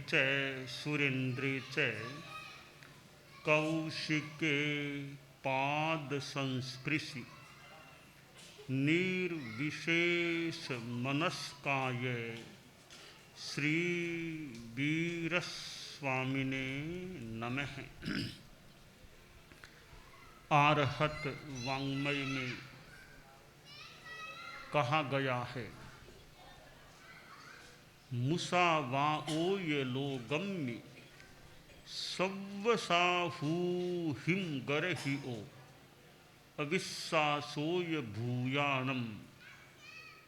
च सुरेन्द्रे च कौशिके पाद संस्पृशि निर्विशेष मनस्काय श्री वीरस्वामिने नमः। आरहत वाङ्मय में कहा गया है, मुसा वाओ ये लोगम्मि सव्वसाहू हिम गरहि ओ अविश्वासोय भूयानम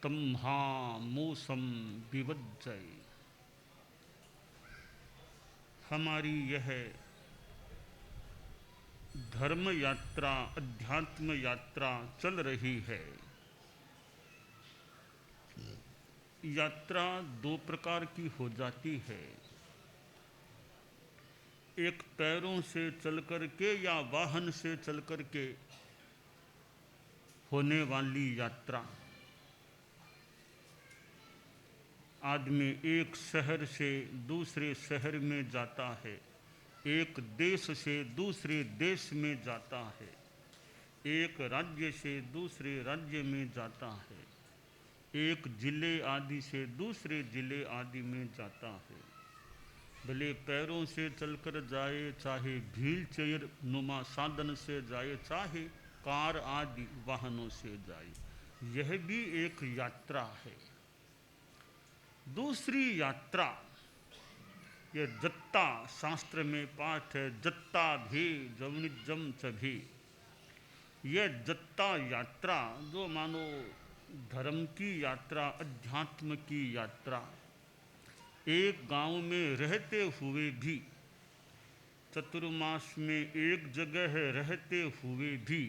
तम्हा मोसम विवज्जय। हमारी यह धर्म यात्रा, अध्यात्म यात्रा चल रही है। यात्रा दो प्रकार की हो जाती है, एक पैरों से चल कर के या वाहन से चल कर के होने वाली यात्रा। आदमी एक शहर से दूसरे शहर में जाता है, एक देश से दूसरे देश में जाता है, एक राज्य से दूसरे राज्य में जाता है, एक जिले आदि से दूसरे जिले आदि में जाता है। भले पैरों से चलकर जाए, चाहे व्हील चेयर नुमा साधन से जाए, चाहे कार आदि वाहनों से जाए, यह भी एक यात्रा है। दूसरी यात्रा, यह जत्ता, शास्त्र में पाठ है, जत्ता भी जवनिजम चभी। यह जत्ता यात्रा जो मानो धर्म की यात्रा, अध्यात्म की यात्रा, एक गांव में रहते हुए भी, चतुर्मास में एक जगह रहते हुए भी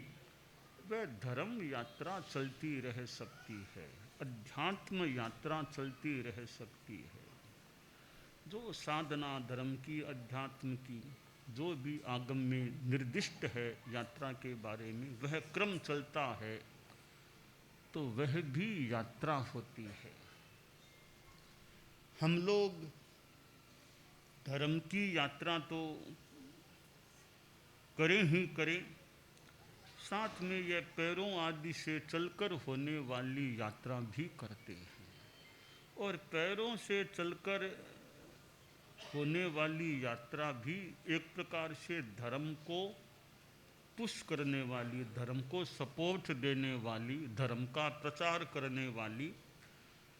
वह धर्म यात्रा चलती रह सकती है, अध्यात्म यात्रा चलती रह सकती है। जो साधना धर्म की, अध्यात्म की, जो भी आगम में निर्दिष्ट है यात्रा के बारे में, वह क्रम चलता है तो वह भी यात्रा होती है। हम लोग धर्म की यात्रा तो करें ही करें, साथ में यह पैरों आदि से चलकर होने वाली यात्रा भी करते हैं। और पैरों से चलकर होने वाली यात्रा भी एक प्रकार से धर्म को पुश करने वाली, धर्म को सपोर्ट देने वाली, धर्म का प्रचार करने वाली,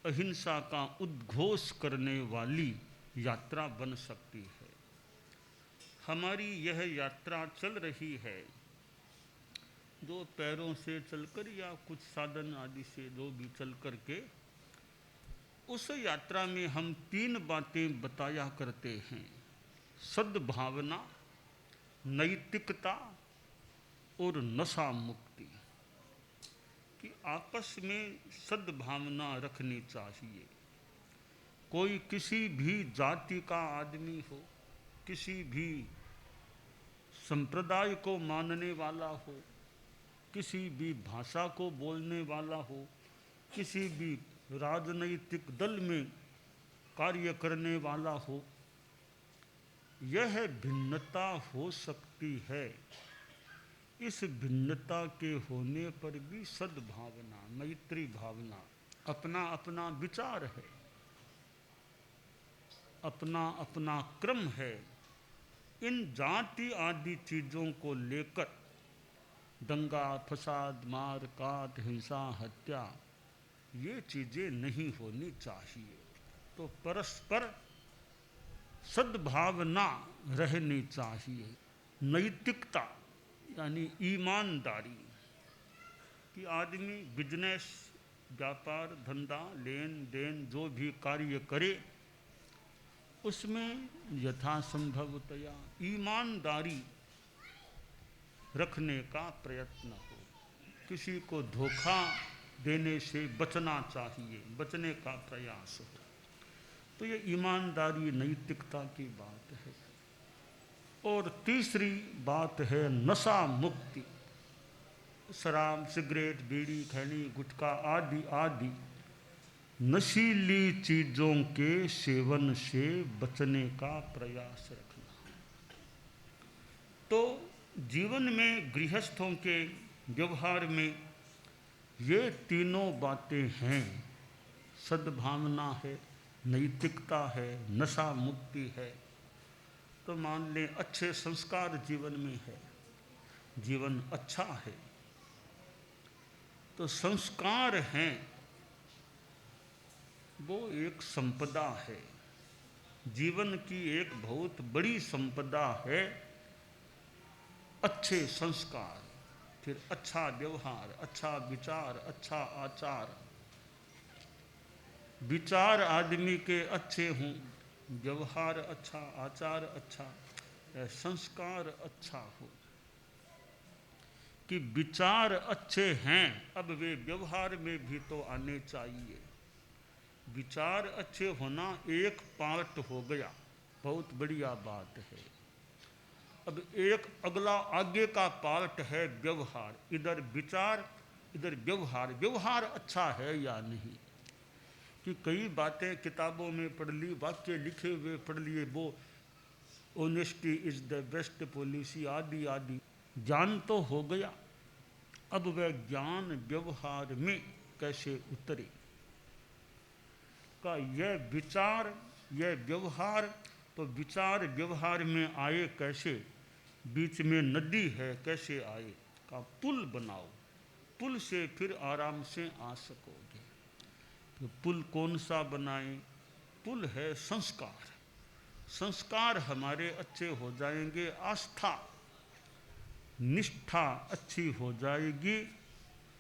अहिंसा का उद्घोष करने वाली यात्रा बन सकती है। हमारी यह यात्रा चल रही है, जो पैरों से चलकर या कुछ साधन आदि से जो भी चल कर के, उस यात्रा में हम तीन बातें बताया करते हैं, सद्भावना, नैतिकता और नशा मुक्ति, कि आपस में सद्भावना रखनी चाहिए। कोई किसी भी जाति का आदमी हो, किसी भी संप्रदाय को मानने वाला हो, किसी भी भाषा को बोलने वाला हो, किसी भी राजनैतिक दल में कार्य करने वाला हो, यह भिन्नता हो सकती है। इस भिन्नता के होने पर भी सद्भावना, मैत्री भावना, अपना अपना विचार है, अपना अपना क्रम है। इन जाति आदि चीज़ों को लेकर दंगा फसाद, मार काट, हिंसा, हत्या, ये चीज़ें नहीं होनी चाहिए। तो परस्पर सद्भावना रहनी चाहिए। नैतिकता यानी ईमानदारी, कि आदमी बिजनेस, व्यापार, धंधा, लेन देन जो भी कार्य करे, उसमें यथासंभवतया ईमानदारी रखने का प्रयत्न हो। किसी को धोखा देने से बचना चाहिए, बचने का प्रयास हो। तो ये ईमानदारी, नैतिकता की बात है। और तीसरी बात है नशा मुक्ति। शराब, सिगरेट, बीड़ी, खैनी, गुटखा आदि आदि नशीली चीज़ों के सेवन से बचने का प्रयास रखना। तो जीवन में गृहस्थों के व्यवहार में ये तीनों बातें हैं। सद्भावना है, नैतिकता है, नशा मुक्ति है। तो मान लें अच्छे संस्कार जीवन में है, जीवन अच्छा है। तो संस्कार हैं वो एक संपदा है, जीवन की एक बहुत बड़ी संपदा है अच्छे संस्कार। फिर अच्छा व्यवहार, अच्छा विचार, अच्छा आचार। विचार आदमी के अच्छे हों, व्यवहार अच्छा, आचार अच्छा, संस्कार अच्छा हो। कि विचार अच्छे हैं, अब वे व्यवहार में भी तो आने चाहिए। विचार अच्छे होना एक पार्ट हो गया, बहुत बढ़िया बात है। अब एक अगला आगे का पार्ट है व्यवहार। इधर विचार, इधर व्यवहार। व्यवहार अच्छा है या नहीं? कि कई बातें किताबों में पढ़ ली, वाक्य लिखे हुए पढ़ लिए, वो honesty is the best policy आदि आदि, ज्ञान तो हो गया। अब वह ज्ञान व्यवहार में कैसे उतरे? का यह विचार, यह व्यवहार, तो विचार व्यवहार में आए कैसे? बीच में नदी है, कैसे आए? का पुल बनाओ, पुल से फिर आराम से आ सकोगे। तो पुल कौन सा बनाएं? पुल है संस्कार। संस्कार हमारे अच्छे हो जाएंगे, आस्था निष्ठा अच्छी हो जाएगी।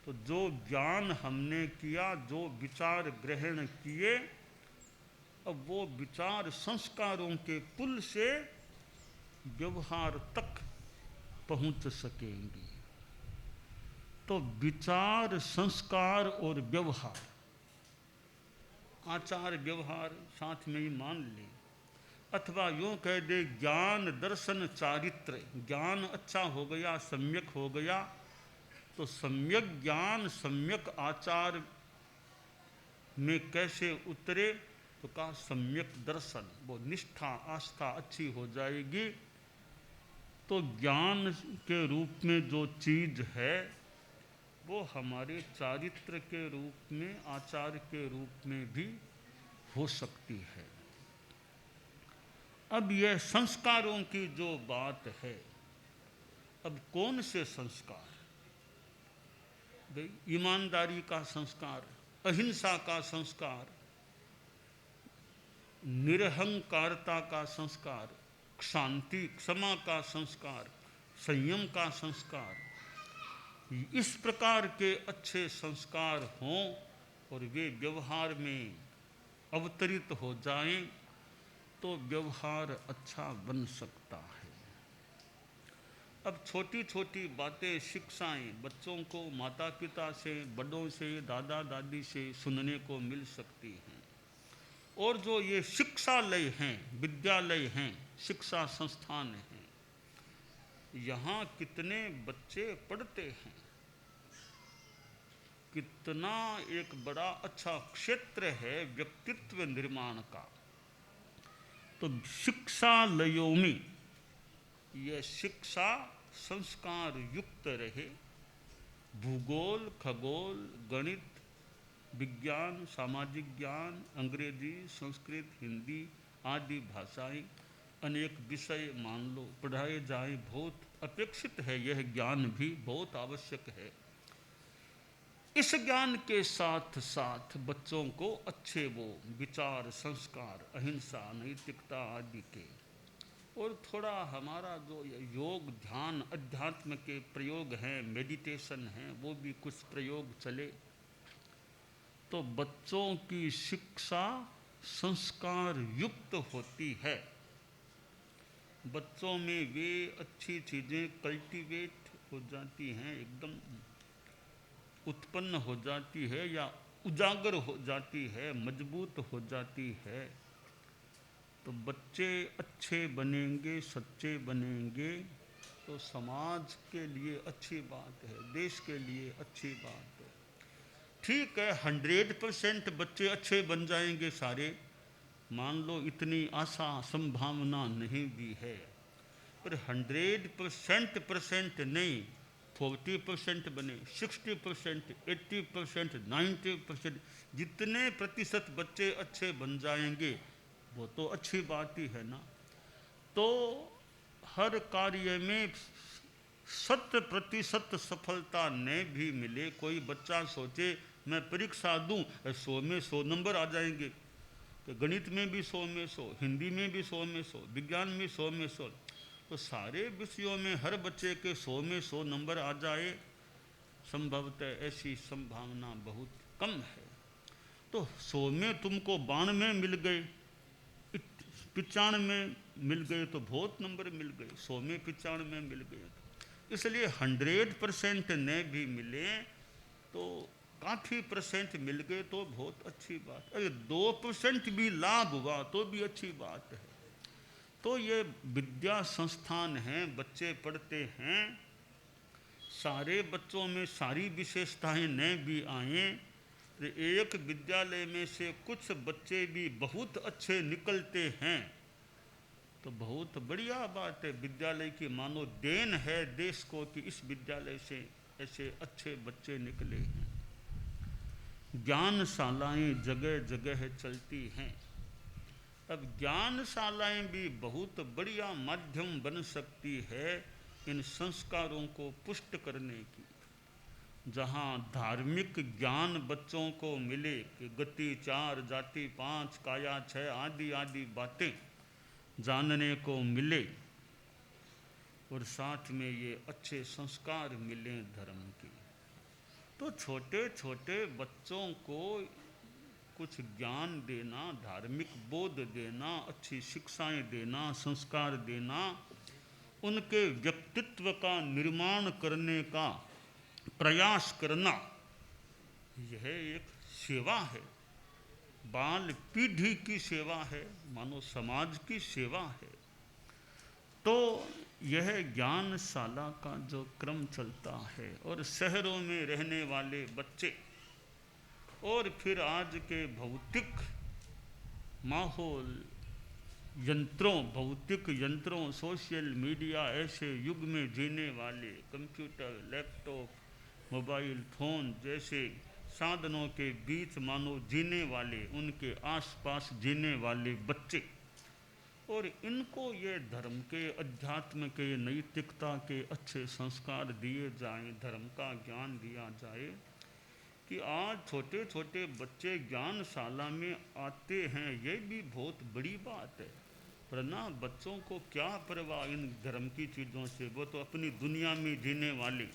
तो जो ज्ञान हमने किया, जो विचार ग्रहण किए, अब वो विचार संस्कारों के पुल से व्यवहार तक पहुंच सकेंगे। तो विचार, संस्कार और व्यवहार, आचार व्यवहार साथ में ही मान ले, अथवा यूँ कह दे ज्ञान दर्शन चारित्र। ज्ञान अच्छा हो गया, सम्यक हो गया, तो सम्यक ज्ञान सम्यक आचार में कैसे उतरे? तो कहा सम्यक दर्शन, वो निष्ठा आस्था अच्छी हो जाएगी। तो ज्ञान के रूप में जो चीज़ है वो हमारे चारित्र के रूप में, आचार के रूप में भी हो सकती है। अब यह संस्कारों की जो बात है, अब कौन से संस्कार? भाई ईमानदारी का संस्कार, अहिंसा का संस्कार, निरहंकारता का संस्कार, शांति क्षमा का संस्कार, संयम का संस्कार, इस प्रकार के अच्छे संस्कार हों और वे व्यवहार में अवतरित हो जाएं, तो व्यवहार अच्छा बन सकता है। अब छोटी छोटी बातें, शिक्षाएं बच्चों को माता पिता से, बड़ों से, दादा दादी से सुनने को मिल सकती हैं। और जो ये शिक्षालय हैं, विद्यालय हैं, शिक्षा संस्थान हैं, यहाँ कितने बच्चे पढ़ते हैं, कितना एक बड़ा अच्छा क्षेत्र है व्यक्तित्व निर्माण का। तो शिक्षालयों में यह शिक्षा संस्कार युक्त रहे। भूगोल, खगोल, गणित, विज्ञान, सामाजिक ज्ञान, अंग्रेजी, संस्कृत, हिंदी आदि भाषाएं, अनेक विषय मान लो पढ़ाए जाएं। बहुत अपेक्षित है, यह ज्ञान भी बहुत आवश्यक है। इस ज्ञान के साथ साथ बच्चों को अच्छे वो विचार, संस्कार, अहिंसा, नैतिकता आदि के, और थोड़ा हमारा जो योग, ध्यान, अध्यात्म के प्रयोग हैं, मेडिटेशन हैं, वो भी कुछ प्रयोग चले। तो बच्चों की शिक्षा संस्कार युक्त होती है। बच्चों में वे अच्छी चीज़ें कल्टीवेट हो जाती हैं, एकदम उत्पन्न हो जाती है या उजागर हो जाती है, मजबूत हो जाती है। तो बच्चे अच्छे बनेंगे, सच्चे बनेंगे, तो समाज के लिए अच्छी बात है, देश के लिए अच्छी बात है। ठीक है 100% बच्चे अच्छे बन जाएंगे सारे, मान लो इतनी आशा संभावना नहीं भी है, पर 100% नहीं, 40% बने, 60%, 80%, 90%, जितने प्रतिशत बच्चे अच्छे बन जाएंगे वो तो अच्छी बात ही है ना। तो हर कार्य में 100% सफलता न भी मिले, कोई बच्चा सोचे मैं परीक्षा दूं 100 में 100 नंबर आ जाएंगे, तो गणित में भी 100 में 100, हिंदी में भी 100 में 100, विज्ञान में 100 में 100, तो सारे विषयों में हर बच्चे के 100 में 100 नंबर आ जाए, संभवतः ऐसी संभावना बहुत कम है। तो 100 में तुमको 92 मिल गए, 95 में मिल गए तो बहुत नंबर मिल गए, 100 में 95 मिल गए। इसलिए 100% न भी मिले तो काफ़ी % मिल गए तो बहुत अच्छी बात, अगर 2% भी लाभ हुआ तो भी अच्छी बात है। तो ये विद्या संस्थान हैं, बच्चे पढ़ते हैं, सारे बच्चों में सारी विशेषताएं न भी आएँ, तो एक विद्यालय में से कुछ बच्चे भी बहुत अच्छे निकलते हैं तो बहुत बढ़िया बात है। विद्यालय की मानो देन है देश को कि इस विद्यालय से ऐसे अच्छे बच्चे निकले हैं। ज्ञानशालाएं जगह जगह चलती हैं। अब ज्ञानशालाएं भी बहुत बढ़िया माध्यम बन सकती है इन संस्कारों को पुष्ट करने की, जहाँ धार्मिक ज्ञान बच्चों को मिले कि गति 4, जाति 5, काया 6 आदि आदि बातें जानने को मिले, और साथ में ये अच्छे संस्कार मिलें धर्म के। तो छोटे छोटे बच्चों को कुछ ज्ञान देना, धार्मिक बोध देना, अच्छी शिक्षाएं देना, संस्कार देना, उनके व्यक्तित्व का निर्माण करने का प्रयास करना, यह एक सेवा है, बाल पीढ़ी की सेवा है, मानो समाज की सेवा है। तो यह ज्ञानशाला का जो क्रम चलता है, और शहरों में रहने वाले बच्चे, और फिर आज के भौतिक माहौल, भौतिक यंत्रों, सोशल मीडिया ऐसे युग में जीने वाले, कंप्यूटर, लैपटॉप, मोबाइल फ़ोन जैसे साधनों के बीच मानो जीने वाले, उनके आसपास जीने वाले बच्चे, और इनको ये धर्म के, अध्यात्म के, नैतिकता के अच्छे संस्कार दिए जाएं, धर्म का ज्ञान दिया जाए कि आज छोटे छोटे बच्चे ज्ञानशाला में आते हैं, ये भी बहुत बड़ी बात है। वरना बच्चों को क्या परवाह इन धर्म की चीज़ों से, वो तो अपनी दुनिया में जीने वाले,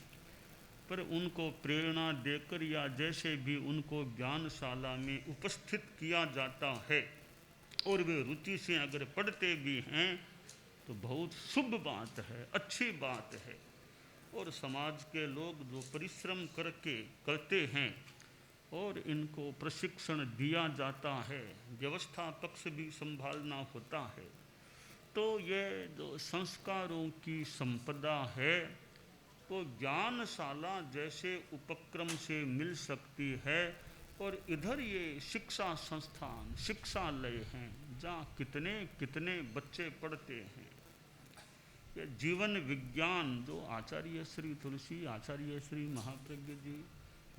पर उनको प्रेरणा देकर या जैसे भी उनको ज्ञानशाला में उपस्थित किया जाता है और वे रुचि से अगर पढ़ते भी हैं तो बहुत शुभ बात है, अच्छी बात है। और समाज के लोग जो परिश्रम करते हैं और इनको प्रशिक्षण दिया जाता है, व्यवस्था पक्ष भी संभालना होता है, तो ये जो संस्कारों की संपदा है वो ज्ञानशाला जैसे उपक्रम से मिल सकती है। और इधर ये शिक्षा संस्थान, शिक्षालय हैं जहाँ कितने कितने बच्चे पढ़ते हैं। ये जीवन विज्ञान जो आचार्य श्री तुलसी, आचार्य श्री महाप्रज्ञ जी,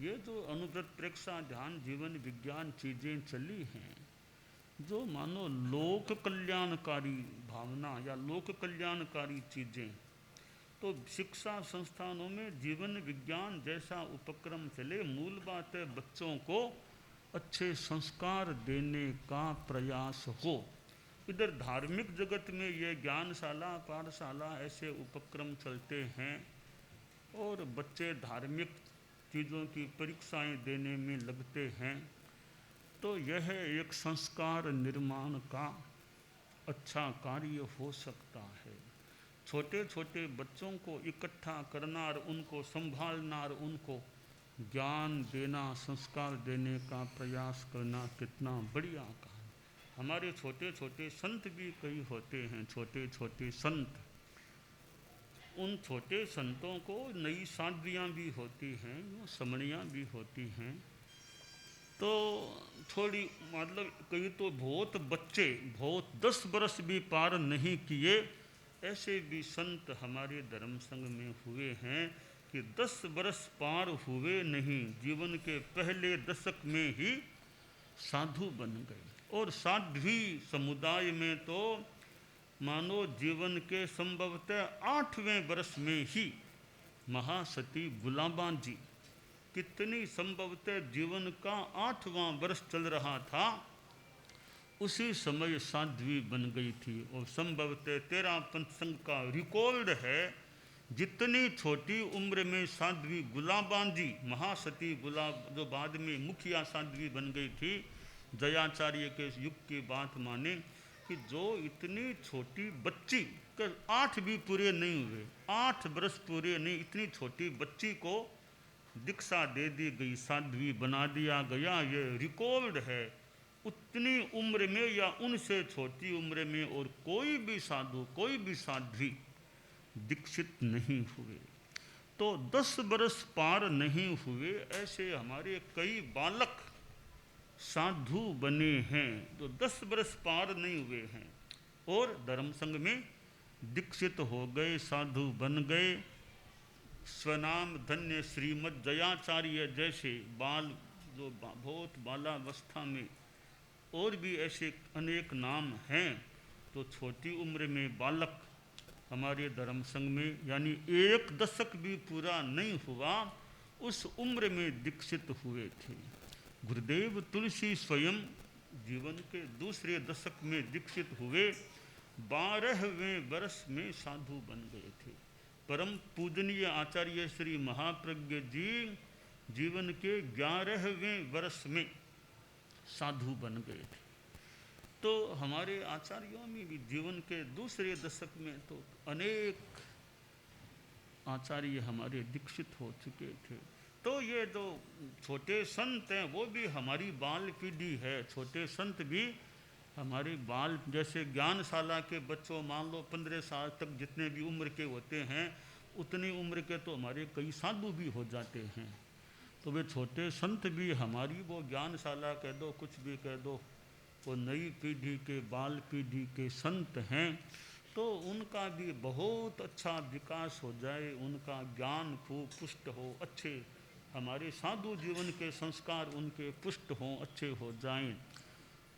ये जो अनुव्रत प्रेक्षा ध्यान जीवन विज्ञान चीज़ें चली हैं, जो मानो लोक कल्याणकारी भावना या लोक कल्याणकारी चीज़ें, तो शिक्षा संस्थानों में जीवन विज्ञान जैसा उपक्रम चले। मूल बात है बच्चों को अच्छे संस्कार देने का प्रयास हो। इधर धार्मिक जगत में ये ज्ञानशाला, पाठशाला ऐसे उपक्रम चलते हैं और बच्चे धार्मिक चीज़ों की परीक्षाएं देने में लगते हैं, तो यह एक संस्कार निर्माण का अच्छा कार्य हो सकता है। छोटे छोटे बच्चों को इकट्ठा करना और उनको संभालना और उनको ज्ञान देना, संस्कार देने का प्रयास करना कितना बढ़िया काम। हमारे छोटे छोटे संत भी कई होते हैं, छोटे छोटे संत, उन छोटे संतों को नई साधवियाँ भी होती हैं, समणियाँ भी होती हैं, तो थोड़ी मतलब कहीं तो बहुत बच्चे, बहुत 10 बरस भी पार नहीं किए, ऐसे भी संत हमारे धर्म संघ में हुए हैं कि 10 बरस पार हुए नहीं, जीवन के पहले दशक में ही साधु बन गए। और साध्वी समुदाय में तो मानो जीवन के संभवतः 8वें वर्ष में ही महासती गुलाबा जी, कितनी संभवतः जीवन का 8वां वर्ष चल रहा था, उसी समय साध्वी बन गई थी। और संभवतः 13 पंचसंग का रिकॉर्ड है, जितनी छोटी उम्र में साध्वी गुलाबा जी, महासती गुलाब जो बाद में मुखिया साध्वी बन गई थी, जयाचार्य के युग की बात माने कि जो इतनी छोटी बच्ची, 8 भी पूरे नहीं हुए, 8 बरस पूरे नहीं, इतनी छोटी बच्ची को दीक्षा दे दी गई, साध्वी बना दिया गया। ये रिकॉर्ड है। उतनी उम्र में या उनसे छोटी उम्र में और कोई भी साधु, कोई भी साध्वी दीक्षित नहीं हुए। तो 10 बरस पार नहीं हुए ऐसे हमारे कई बालक साधु बने हैं, तो 10 बरस पार नहीं हुए हैं और धर्म संघ में दीक्षित हो गए, साधु बन गए। स्वनाम धन्य श्रीमद जयाचार्य जैसे बाल, जो बहुत बालावस्था में, और भी ऐसे अनेक नाम हैं। तो छोटी उम्र में बालक हमारे धर्म संघ में, यानी 1 दशक भी पूरा नहीं हुआ, उस उम्र में दीक्षित हुए थे। गुरुदेव तुलसी स्वयं जीवन के दूसरे दशक में दीक्षित हुए, 12वें वर्ष में साधु बन गए थे। परम पूजनीय आचार्य श्री महाप्रज्ञ जी जीवन के 11वें वर्ष में साधु बन गए थे। तो हमारे आचार्यों में भी जीवन के दूसरे दशक में तो अनेक आचार्य हमारे दीक्षित हो चुके थे। तो ये जो छोटे संत हैं वो भी हमारी बाल पीढ़ी है। छोटे संत भी हमारी बाल, जैसे ज्ञानशाला के बच्चों मान लो 15 साल तक जितने भी उम्र के होते हैं, उतनी उम्र के तो हमारे कई साधु भी हो जाते हैं। तो वे छोटे संत भी हमारी वो ज्ञानशाला कह दो, कुछ भी कह दो, वो नई पीढ़ी के, बाल पीढ़ी के संत हैं। तो उनका भी बहुत अच्छा विकास हो जाए, उनका ज्ञान खूब पुष्ट हो, अच्छे हमारे साधु जीवन के संस्कार उनके पुष्ट हों, अच्छे हो जाएं।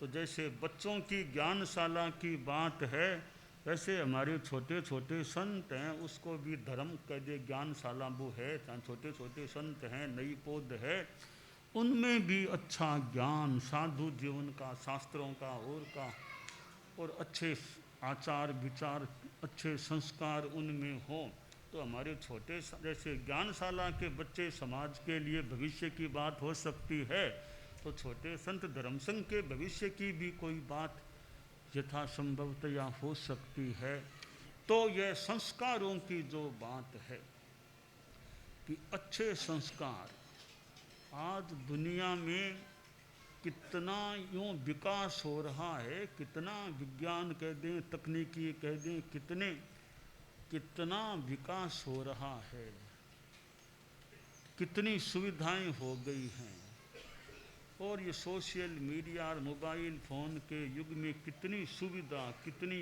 तो जैसे बच्चों की ज्ञानशाला की बात है, वैसे हमारे छोटे छोटे संत हैं, उसको भी धर्म कह दे, ज्ञानशाला वो है, छोटे छोटे संत हैं, नई पौध है, उनमें भी अच्छा ज्ञान साधु जीवन का, शास्त्रों का और अच्छे आचार विचार, अच्छे संस्कार उनमें हो। तो हमारे छोटे जैसे ज्ञानशाला के बच्चे समाज के लिए भविष्य की बात हो सकती है, तो छोटे संत धर्म संघ के भविष्य की भी कोई बात यथासंभवतया हो सकती है। तो यह संस्कारों की जो बात है कि अच्छे संस्कार, आज दुनिया में कितना यूँ विकास हो रहा है, कितना विज्ञान कह दें, तकनीकी कह दें, कितना विकास हो रहा है, कितनी सुविधाएं हो गई हैं। और ये सोशल मीडिया और मोबाइल फ़ोन के युग में कितनी सुविधा, कितनी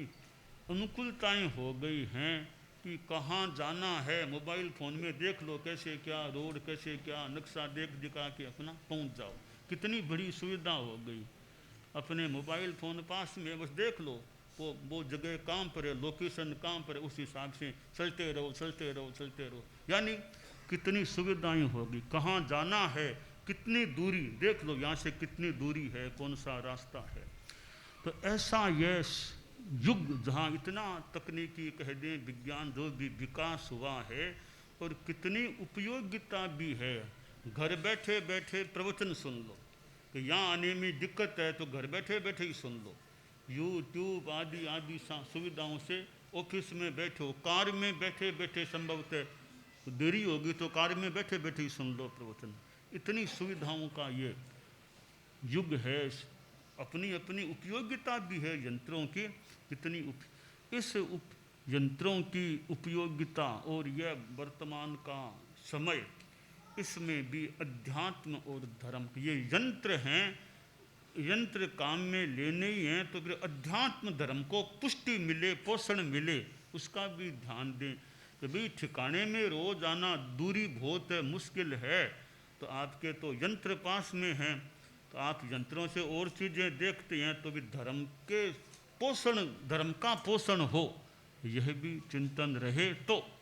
अनुकूलताएं हो गई हैं कि कहाँ जाना है मोबाइल फ़ोन में देख लो, कैसे क्या रोड, कैसे क्या नक्शा देख दिखा के अपना पहुँच जाओ। कितनी बड़ी सुविधा हो गई, अपने मोबाइल फ़ोन पास में बस देख लो, वो जगह कहाँ पर है, लोकेशन कहाँ पर है, उस हिसाब से चलते रहो। यानी कितनी सुविधाएं होगी, कहाँ जाना है, कितनी दूरी देख लो, यहाँ से कितनी दूरी है, कौन सा रास्ता है। तो ऐसा यह युग जहाँ इतना तकनीकी कह दें, विज्ञान जो भी विकास हुआ है, और कितनी उपयोगिता भी है। घर बैठे बैठे प्रवचन सुन लो, कि यहाँ आने में दिक्कत है तो घर बैठे बैठे ही सुन लो। यूट्यूब आदि आदि सुविधाओं से ऑफिस में बैठो, कार में बैठे बैठे, संभवतः देरी होगी तो कार में बैठे बैठे ही सुन लो प्रवचन। इतनी सुविधाओं का ये युग है। अपनी अपनी उपयोगिता भी है यंत्रों की, कितनी इस यंत्रों की उपयोगिता और यह वर्तमान का समय इसमें भी अध्यात्म और धर्म, ये यंत्र हैं, यंत्र काम में लेने ही हैं, तो फिर अध्यात्म धर्म को पुष्टि मिले, पोषण मिले, उसका भी ध्यान दें। कि भाई ठिकाने में रोज आना दूरी बहुत है, मुश्किल है, तो आपके तो यंत्र पास में हैं, तो आप यंत्रों से और चीज़ें देखते हैं, तो भी धर्म के पोषण, धर्म का पोषण हो, यह भी चिंतन रहे, तो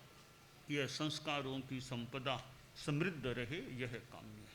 यह संस्कारों की संपदा समृद्ध रहे, यह काम्य है।